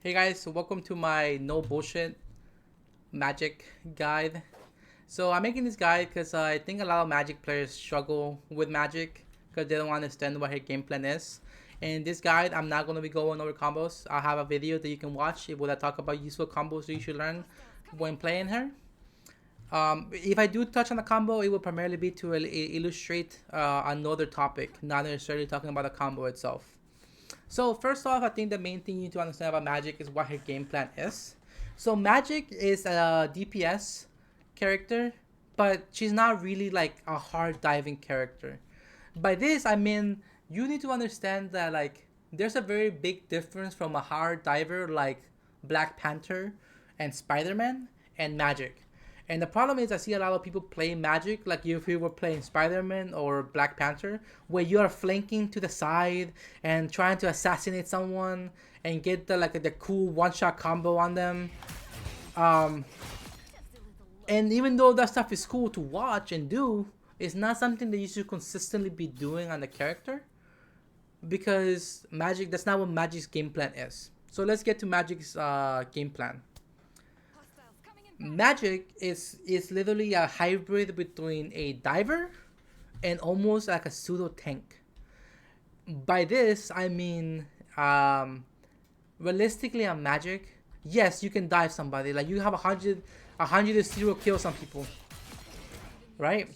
Hey guys, so welcome to my no bullshit magic guide. So I'm making this guide because I think a lot of magic players struggle with magic because they don't understand what her game plan is. In this guide, I'm not going to be going over combos. I have a video that you can watch where I talk about useful combos that you should learn when playing her. If I do touch on a combo, it will primarily be to illustrate another topic, not necessarily talking about the combo itself. So first off, I think the main thing you need to understand about Magik is what her game plan is. So Magik is a DPS character, but she's not really like a hard diving character. By this, I mean you need to understand that like there's a very big difference from a hard diver like Black Panther and Spider-Man and Magik. And the problem is, I see a lot of people play Magik like if you were playing Spider-Man or Black Panther, where you are flanking to the side and trying to assassinate someone and get the cool one-shot combo on them. Um, and even though that stuff is cool to watch and do, it's not something that you should consistently be doing on the character because Magik. That's not what Magik's game plan is. So let's get to Magik's game plan. Magik is literally a hybrid between a diver and almost like a pseudo tank. By this I mean realistically on Magik, yes, you can dive somebody. Like you have a hundred to zero kill some people, right?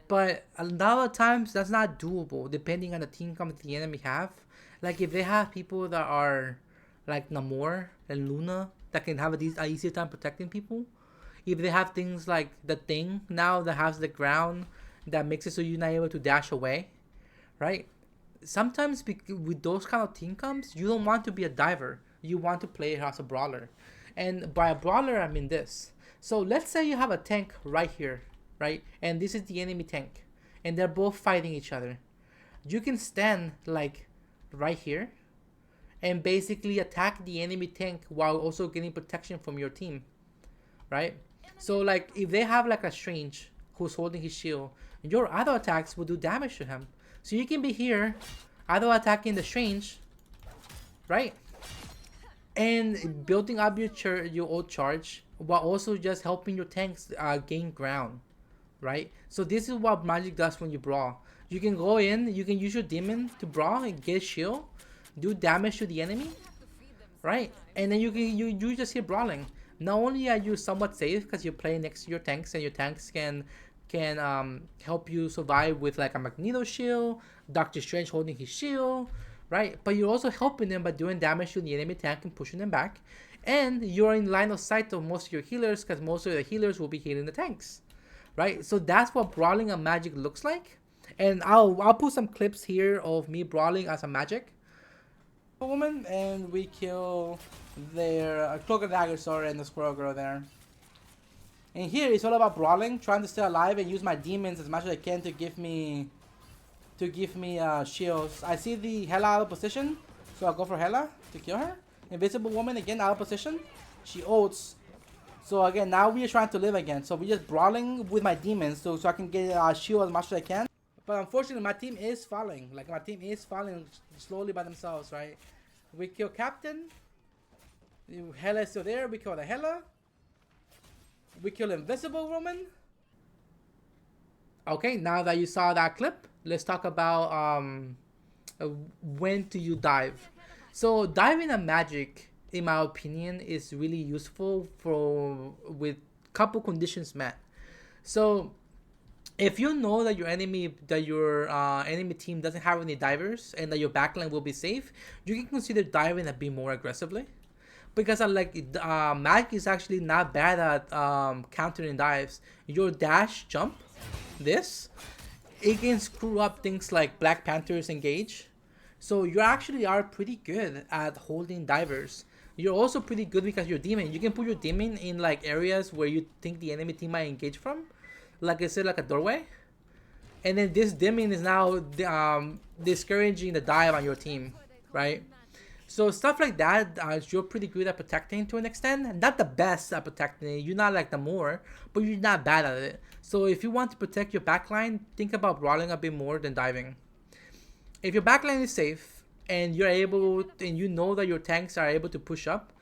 But a lot of times that's not doable depending on the team comp the enemy have. Like if they have people that are like Namor and Luna that can have a easier time protecting people, if they have things like the thing now that has the ground that makes it so you're not able to dash away, right? Sometimes with those kind of team comps, you don't want to be a diver. You want to play as a brawler. And by a brawler, I mean this. So let's say you have a tank right here, right? And this is the enemy tank. And they're both fighting each other. You can stand like right here and basically attack the enemy tank while also getting protection from your team, right? So like if they have like a strange who's holding his shield, your other attacks will do damage to him. So you can be here, either attacking the strange, right? And building up your old charge while also just helping your tanks gain ground, right? So this is what Magik does when you brawl. You can go in, you can use your demon to brawl and get shield, do damage to the enemy, right? And then you just keep brawling. Not only are you somewhat safe because you're playing next to your tanks and your tanks can help you survive with like a Magneto shield, Doctor Strange holding his shield, right? But you're also helping them by doing damage to the enemy tank and pushing them back. And you're in line of sight of most of your healers because most of the healers will be healing the tanks, right? So that's what brawling a Magik looks like. And I'll put some clips here of me brawling as a Magik woman, and we kill their cloak and dagger, sorry, and the squirrel girl there. And here it's all about brawling, trying to stay alive and use my demons as much as I can to give me shields. I see the Hela out of position, so I'll go for Hela to kill her. Invisible woman again out of position. She ults. So again, now we are trying to live again. So we're just brawling with my demons so I can get shield as much as I can. But unfortunately, my team is falling. Like my team is falling slowly by themselves, right? We kill Captain. Hela is still there. We kill the Hela. We kill Invisible Woman. Okay, now that you saw that clip, let's talk about when do you dive. So diving a Magik, in my opinion, is really useful for with couple conditions met. So if you know that your enemy team doesn't have any divers and that your backline will be safe, you can consider diving a bit more aggressively. Because Mag is actually not bad at countering dives. Your dash jump, this, it can screw up things like Black Panther's engage. So you actually are pretty good at holding divers. You're also pretty good because your demon. You can put your demon in like areas where you think the enemy team might engage from, like I said, like a doorway. And then this demon is now discouraging the dive on your team, right? So stuff like that, you're pretty good at protecting to an extent. Not the best at protecting. You're not like the more, but you're not bad at it. So if you want to protect your backline, think about brawling a bit more than diving. If your backline is safe and you're able and you know that your tanks are able to push up,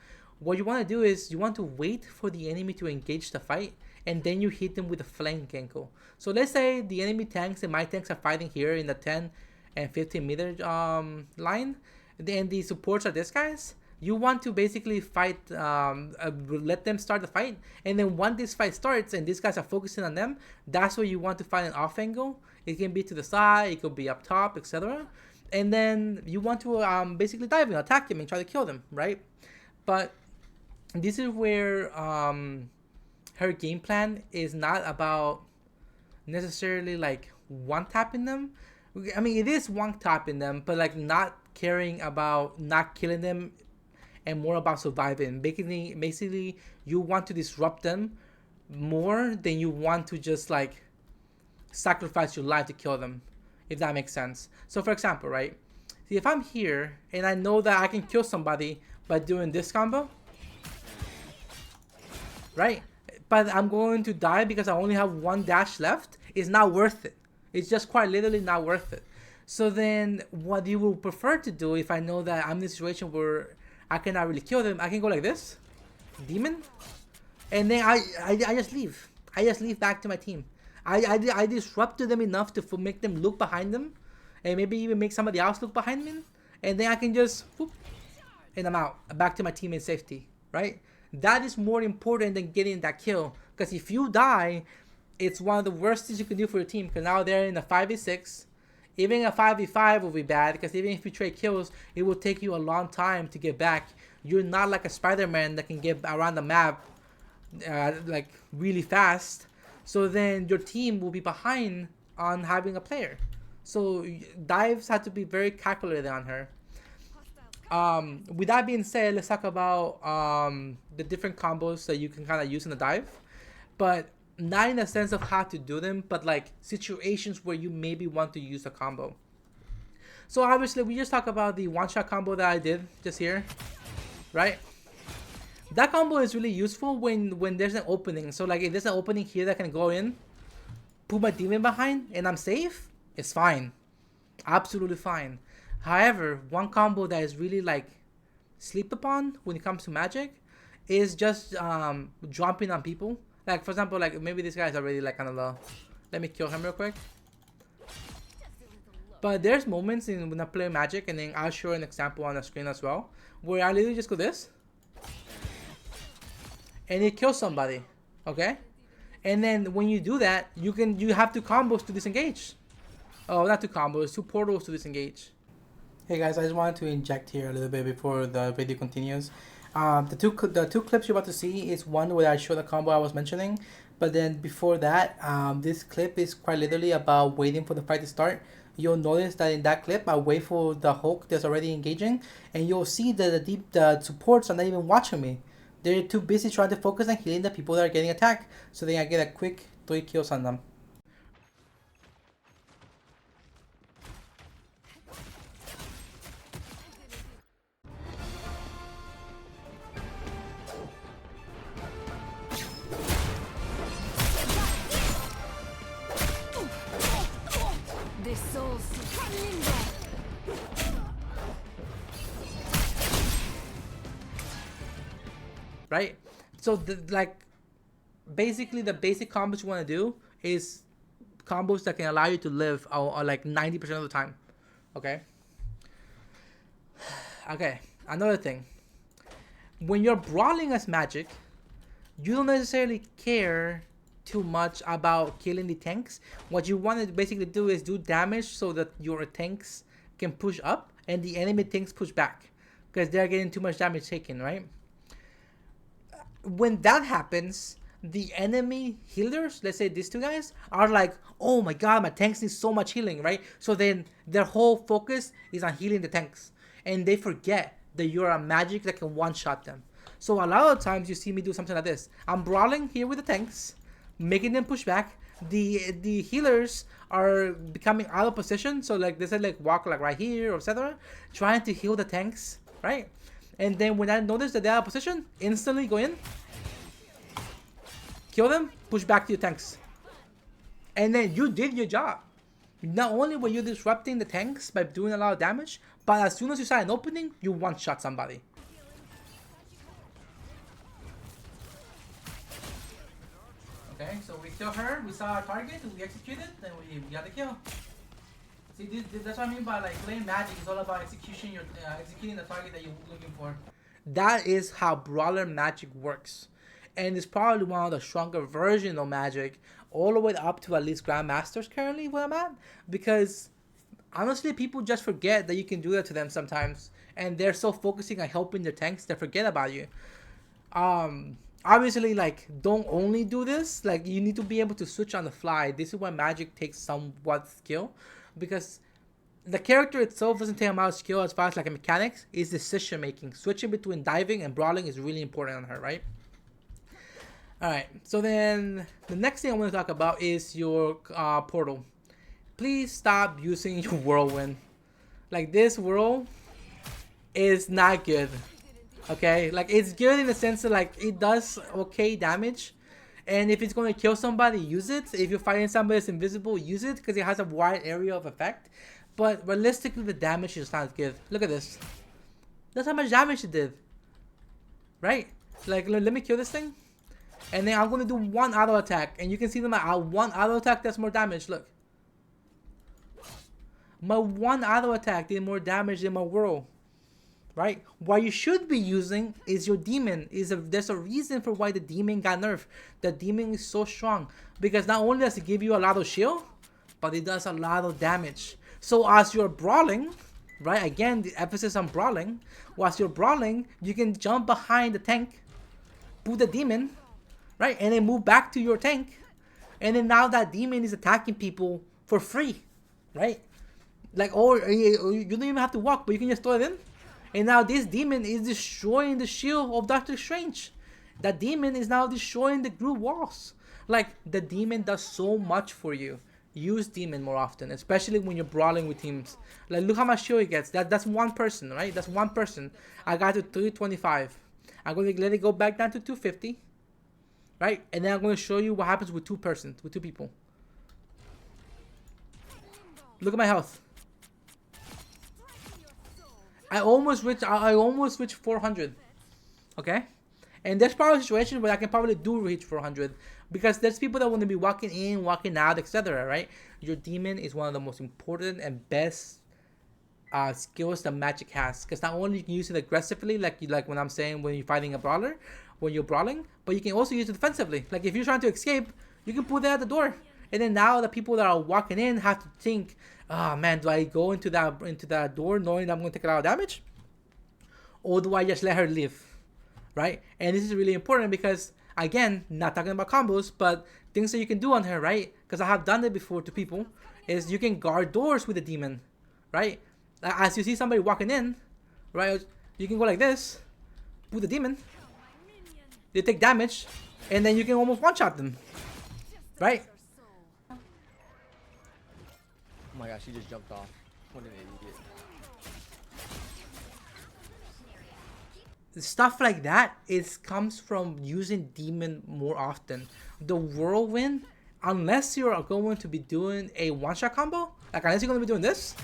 what you want to do is you want to wait for the enemy to engage the fight, and then you hit them with a flank ankle. So let's say the enemy tanks and my tanks are fighting here in the 10 and 15 meter line, and the supports are these guys. You want to basically fight, let them start the fight, and then once this fight starts and these guys are focusing on them, that's where you want to find an off angle. It can be to the side, it could be up top, etc. And then you want to basically dive in, attack them, and try to kill them, right? But this is where her game plan is not about necessarily like one tapping them. I mean, it is one tapping them, but like not caring about not killing them and more about surviving. Basically, you want to disrupt them more than you want to just like sacrifice your life to kill them, if that makes sense. So for example, right? See, if I'm here and I know that I can kill somebody by doing this combo, right? But I'm going to die because I only have one dash left, it's not worth it. It's just quite literally not worth it. So then what you will prefer to do, if I know that I'm in a situation where I cannot really kill them, I can go like this, demon, and then I just leave. I just leave back to my team. I disrupted them enough to make them look behind them, and maybe even make somebody else look behind me, and then I can just whoop, and I'm out, back to my team in safety, right? That is more important than getting that kill, because if you die, it's one of the worst things you can do for your team, because now they're in a 5v6. Even a 5v5 will be bad, because even if you trade kills, it will take you a long time to get back. You're not like a Spider-Man that can get around the map like really fast. So then your team will be behind on having a player. So dives have to be very calculated on her. With that being said, let's talk about the different combos that you can kind of use in the dive. But not in the sense of how to do them, but like situations where you maybe want to use a combo. So obviously we just talked about the one-shot combo that I did just here, right? That combo is really useful when there's an opening. So like if there's an opening here that can go in, put my demon behind, and I'm safe, it's fine. Absolutely fine. However, one combo that is really like slept upon when it comes to Magik is just jumping on people. Like for example, like maybe this guy is already like kind of low. Let me kill him real quick. But there's moments when I play Magik, and then I'll show an example on the screen as well, where I literally just go this, and it kills somebody, okay? And then when you do that, you have two combos to disengage. Oh, not two combos, two portals to disengage. Hey guys, I just wanted to inject here a little bit before the video continues. The two clips you're about to see is one where I show the combo I was mentioning, but then before that, this clip is quite literally about waiting for the fight to start. You'll notice that in that clip, I wait for the Hulk that's already engaging, and you'll see that the supports are not even watching me. They're too busy trying to focus on healing the people that are getting attacked, so then I get a quick 3 kills on them. Right? So basically the basic combos you want to do is combos that can allow you to live or like 90% of the time. Okay? Okay, another thing. When you're brawling as Magik, you don't necessarily care too much about killing the tanks. What you want to basically do is do damage so that your tanks can push up and the enemy tanks push back, because they're getting too much damage taken, right? When that happens, the enemy healers, let's say these two guys, are like, oh my god, my tanks need so much healing, right? So then their whole focus is on healing the tanks, and they forget that you're a Magik that can one-shot them. So a lot of times you see me do something like this. I'm brawling here with the tanks, making them push back. The healers are becoming out of position, so like they said, like walk like right here or etc., trying to heal the tanks, right? And then when I notice that they're out of position, instantly go in, kill them, push back to your tanks. And then you did your job. Not only were you disrupting the tanks by doing a lot of damage, but as soon as you saw an opening, you one-shot somebody. Okay, so we kill her, we saw our target, we executed, then we got the kill. See, that's what I mean by like playing Magic is all about execution. You're executing the target that you're looking for. That is how Brawler Magic works. And it's probably one of the stronger versions of Magic, all the way up to at least Grandmasters currently where I'm at. Because honestly, people just forget that you can do that to them sometimes. And they're so focusing on helping their tanks, they forget about you. Obviously, like, don't only do this. Like, you need to be able to switch on the fly. This is why Magic takes somewhat skill. Because the character itself doesn't take a lot of skill as far as like a mechanics. Is decision making. Switching between diving and brawling is really important on her, right? Alright, so then the next thing I want to talk about is your portal. Please stop using your whirlwind. Like, this whirl is not good. Okay, like, it's good in the sense that like it does okay damage, and if it's going to kill somebody, use it. If you're fighting somebody that's invisible, use it because it has a wide area of effect. But realistically, the damage is not good. Look at this. That's how much damage it did. Right? Like, let me kill this thing. And then I'm going to do one auto attack. And you can see that my one auto attack does more damage. Look. My one auto attack did more damage than my whirl. Right? What you should be using is your demon. There's a reason for why the demon got nerfed. The demon is so strong. Because not only does it give you a lot of shield, but it does a lot of damage. So as you're brawling, right? Again, the emphasis on brawling. Whilst you're brawling, you can jump behind the tank, put the demon, right? And then move back to your tank. And then now that demon is attacking people for free, right? Like, or you don't even have to walk, but you can just throw it in. And now this demon is destroying the shield of Doctor Strange. That demon is now destroying the group walls. Like, the demon does so much for you. Use demon more often, especially when you're brawling with teams. Like, look how much shield it gets. That's one person, right? That's one person. I got to 325. I'm going to let it go back down to 250. Right? And then I'm going to show you what happens with two people. Look at my health. I almost reached 400. Okay? And there's probably a situation where I can probably do reach 400. Because there's people that want to be walking in, walking out, etc. Right? Your demon is one of the most important and best skills that Magic has. Because not only you can use it aggressively, like when I'm saying when you're fighting a brawler, when you're brawling, but you can also use it defensively. Like, if you're trying to escape, you can put that at the door. And then now the people that are walking in have to think, oh man, do I go into that door knowing that I'm going to take a lot of damage? Or do I just let her live? Right? And this is really important because, again, not talking about combos, but things that you can do on her, right? Because I have done it before to people, is you can guard doors with a demon, right? As you see somebody walking in, right, you can go like this, put the demon, they take damage, and then you can almost one-shot them, right? Oh my gosh, he just jumped off. What an idiot. Stuff like that comes from using demon more often. The whirlwind, unless you're going to be doing a one-shot combo, like unless you're going to be doing this,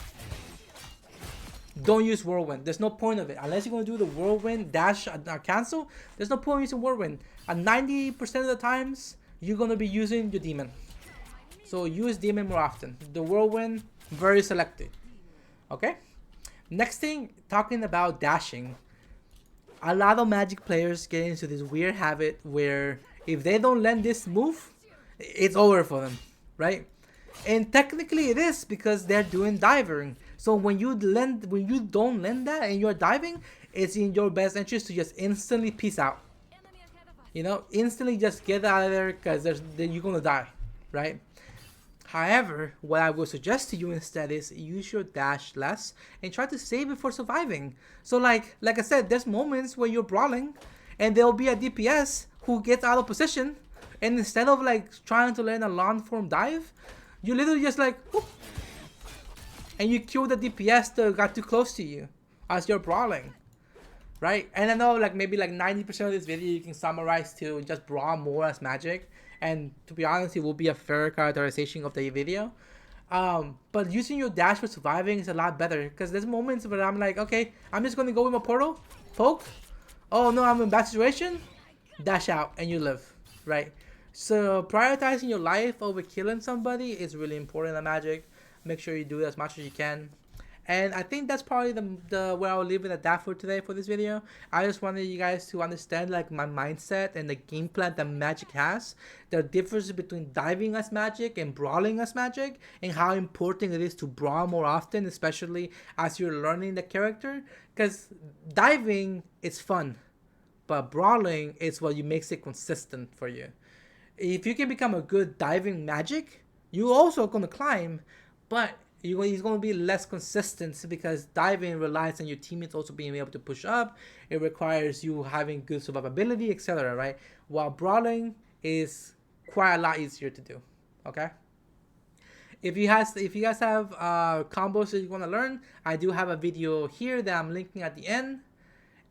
don't use whirlwind. There's no point of it. Unless you're going to do the whirlwind dash cancel, there's no point using whirlwind. And 90% of the times, you're going to be using your demon. So use demon more often. The whirlwind, very selective. Okay? Next thing, talking about dashing. A lot of Magic players get into this weird habit where if they don't land this move, it's over for them, right? And technically it is because they're doing diving. So when you don't land that and you're diving, it's in your best interest to just instantly peace out. You know, instantly just get out of there because you're gonna die, right? However, what I would suggest to you instead is use your dash less and try to save it for surviving. So like I said, there's moments where you're brawling and there'll be a DPS who gets out of position, and instead of like trying to land a long form dive, you literally just like whoop, and you kill the DPS that got too close to you as you're brawling. Right? And I know like maybe like 90% of this video you can summarize to just brawl more as Magic. And to be honest, it will be a fair characterization of the video. But using your dash for surviving is a lot better. Because there's moments where I'm like, okay, I'm just going to go with my portal, poke. Oh no, I'm in a bad situation. Dash out and you live, right? So prioritizing your life over killing somebody is really important in Magic. Make sure you do it as much as you can. And I think that's probably the where I'll leave it at that for today for this video. I just wanted you guys to understand like my mindset and the game plan that Magic has. The difference between diving as Magic and brawling as Magic, and how important it is to brawl more often, especially as you're learning the character. Because diving is fun, but brawling is what makes it consistent for you. If you can become a good diving Magic, you also gonna climb, but he's going to be less consistent because diving relies on your teammates also being able to push up. It requires you having good survivability, etc. Right? While brawling is quite a lot easier to do. Okay. If you guys have combos that you want to learn, I do have a video here that I'm linking at the end.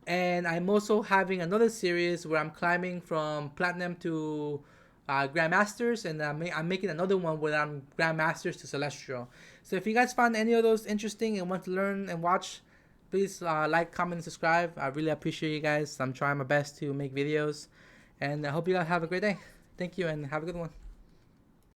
And I'm also having another series where I'm climbing from Platinum to Grandmasters, and I'm making another one where I'm Grandmasters to Celestial. So if you guys find any of those interesting and want to learn and watch, please like, comment, and subscribe. I really appreciate you guys. I'm trying my best to make videos, and I hope you guys have a great day. Thank you, and have a good one.